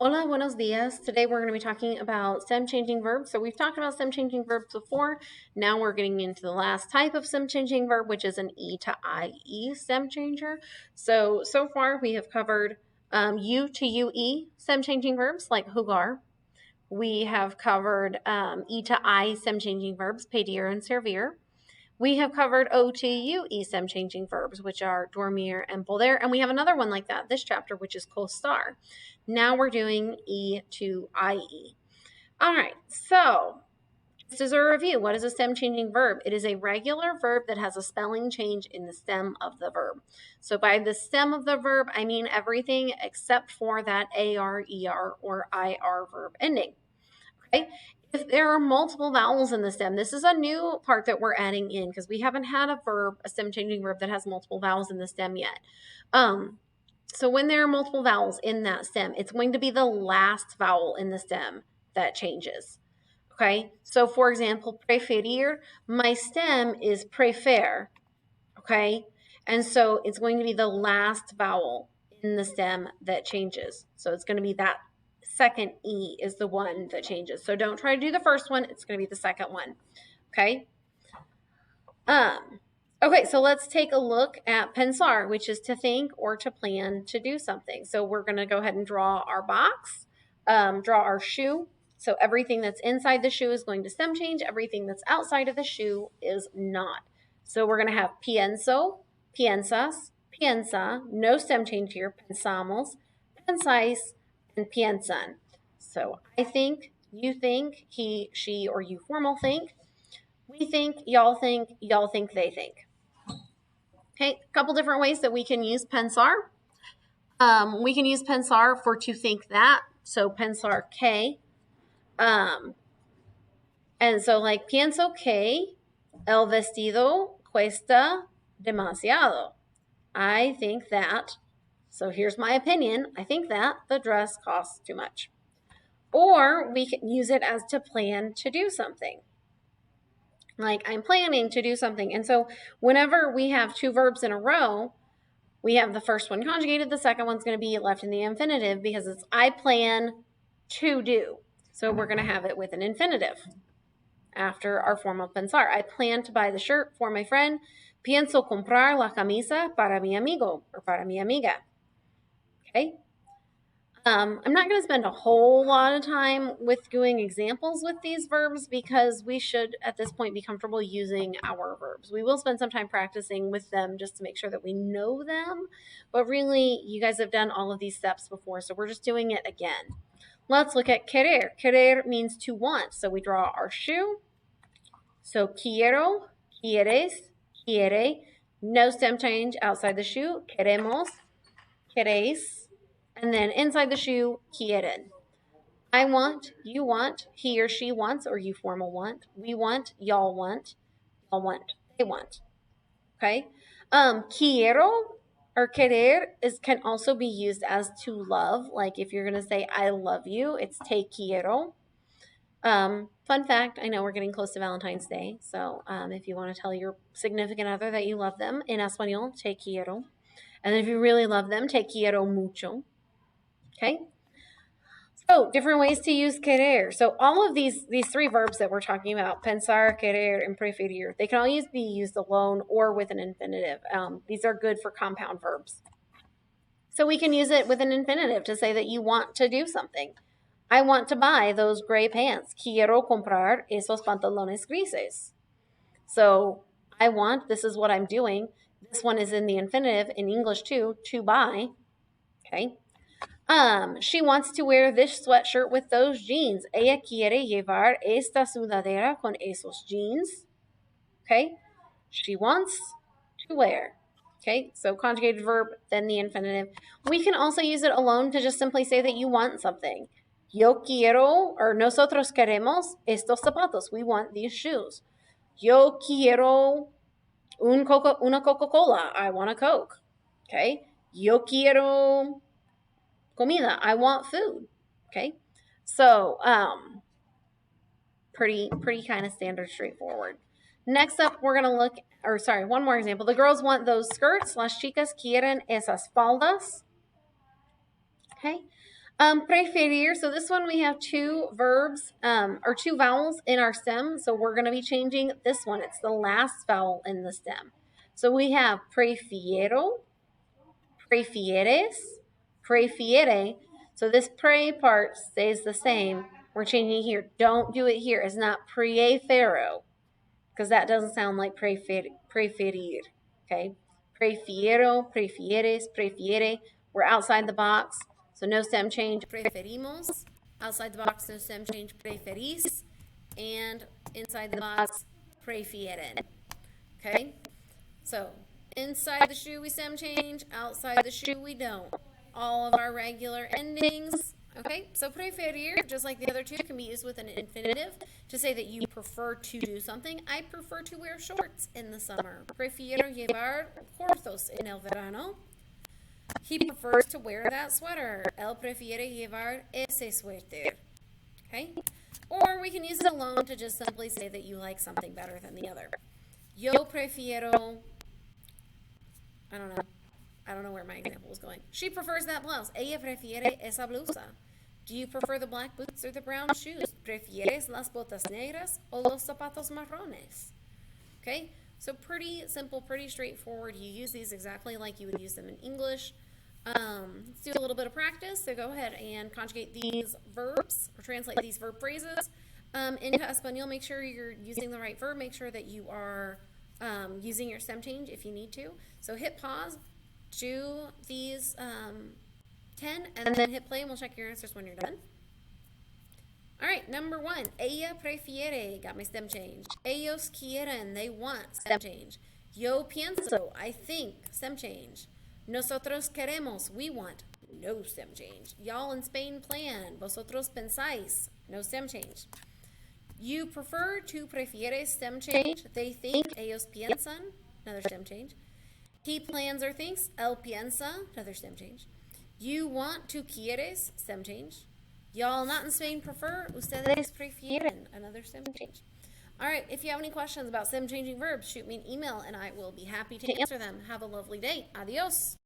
Hola, buenos dias. Today we're going to be talking about stem changing verbs. So we've talked about stem changing verbs before. Now we're getting into the last type of stem changing verb, which is an E to IE stem changer. So far we have covered U to UE stem changing verbs like jugar. We have covered E to I stem changing verbs, pedir and servir. We have covered O to UE stem changing verbs, which are dormir and poder, and we have another one like that this chapter, which is costar. Now we're doing E to IE. All right, so this is a review. What is a stem changing verb? It is a regular verb that has a spelling change in the stem of the verb. So by the stem of the verb, I mean everything except for that AR, ER, or IR verb ending. Okay? If there are multiple vowels in the stem, this is a new part that we're adding in because we haven't had a stem changing verb that has multiple vowels in the stem yet. So when there are multiple vowels in that stem, it's going to be the last vowel in the stem that changes. Okay, so for example, preferir, my stem is prefer. Okay, and so it's going to be the last vowel in the stem that changes. So it's going to be that second E is the one that changes. So don't try to do the first one. It's going to be the second one. Okay. Okay, so let's take a look at pensar, which is to think or to plan to do something. So we're going to go ahead and draw our box, draw our shoe. So everything that's inside the shoe is going to stem change. Everything that's outside of the shoe is not. So we're going to have pienso, piensas, piensa, no stem change here, pensamos, pensáis, and piensan. So I think, you think, he, she, or you formal think, we think, y'all think, they think. Okay, a couple different ways that we can use pensar. We can use pensar for to think that. So pensar que. And so like pienso que el vestido cuesta demasiado. I think that, so here's my opinion, I think that the dress costs too much. Or we can use it as to plan to do something. Like I'm planning to do something. And so whenever we have two verbs in a row, we have the first one conjugated, the second one's going to be left in the infinitive because it's I plan to do. So we're going to have it with an infinitive after our form of pensar. I plan to buy the shirt for my friend. Pienso comprar la camisa para mi amigo or para mi amiga. Okay? I'm not going to spend a whole lot of time with doing examples with these verbs because we should, at this point, be comfortable using our verbs. We will spend some time practicing with them just to make sure that we know them, but really, you guys have done all of these steps before, so we're just doing it again. Let's look at querer. Querer means to want, so we draw our shoe. So quiero, quieres, quiere, no stem change outside the shoe, queremos, queréis, and then inside the shoe, quieren. I want, you want, he or she wants, or you formal want, we want, y'all want, they want. Okay? Quiero or querer can also be used as to love. Like if you're going to say I love you, it's te quiero. Fun fact, I know we're getting close to Valentine's Day, so if you want to tell your significant other that you love them, in español, te quiero. And if you really love them, te quiero mucho. Okay? So different ways to use querer. So all of these three verbs that we're talking about, pensar, querer, and preferir, they can all be used alone or with an infinitive. These are good for compound verbs. So we can use it with an infinitive to say that you want to do something. I want to buy those gray pants. Quiero comprar esos pantalones grises. So I want, this is what I'm doing. This one is in the infinitive in English too, to buy. Okay. She wants to wear this sweatshirt with those jeans. Ella quiere llevar esta sudadera con esos jeans. Okay. She wants to wear. Okay, so conjugated verb, then the infinitive. We can also use it alone to just simply say that you want something. Yo quiero, or nosotros queremos estos zapatos. We want these shoes. Yo quiero una Coca-Cola. I want a Coke. Okay. Yo quiero comida. I want food. Okay. So, pretty kind of standard, straightforward. Next up, we're going to look, one more example. The girls want those skirts. Las chicas quieren esas faldas. Okay. Preferir. So this one we have two verbs or two vowels in our stem. So we're going to be changing this one. It's the last vowel in the stem. So we have prefiero, prefieres, prefiere. So this pre part stays the same. We're changing here. Don't do it here. It's not prefiero because that doesn't sound like preferir. Okay. Prefiero, prefieres, prefiere. We're outside the box, so no stem change. Preferimos. Outside the box, no stem change. Preferís. And inside the box, prefieren. Okay? So, inside the shoe we stem change, outside the shoe we don't. All of our regular endings. Okay, so preferir, just like the other two, can be used with an infinitive to say that you prefer to do something. I prefer to wear shorts in the summer. Prefiero llevar cortos en el verano. He prefers to wear that sweater. Él prefiere llevar ese suéter. Okay? Or we can use it alone to just simply say that you like something better than the other. Yo prefiero, I don't know where my example was going. She prefers that blouse. Ella prefiere esa blusa. Do you prefer the black boots or the brown shoes? ¿Prefieres las botas negras o los zapatos marrones? Okay, so pretty simple, pretty straightforward. You use these exactly like you would use them in English. Let's do a little bit of practice. So go ahead and conjugate these verbs or translate these verb phrases into Espanol. Make sure you're using the right verb. Make sure that you are using your stem change if you need to. So hit pause, do these 10, and then hit play, and we'll check your answers when you're done. All right, number 1, ella prefiere, got my stem change. Ellos quieren, they want, stem change. Yo pienso, I think, stem change. Nosotros queremos, we want, no stem change. Y'all in Spain plan, vosotros pensáis, no stem change. You prefer, tú prefieres, stem change. They think, ellos piensan, another stem change. He plans or thinks, él piensa, another stem change. You want, tú quieres, stem change. Y'all not in Spain prefer, ustedes prefieren, another stem change. All right, if you have any questions about stem changing verbs, shoot me an email and I will be happy to answer them. Have a lovely day. Adios.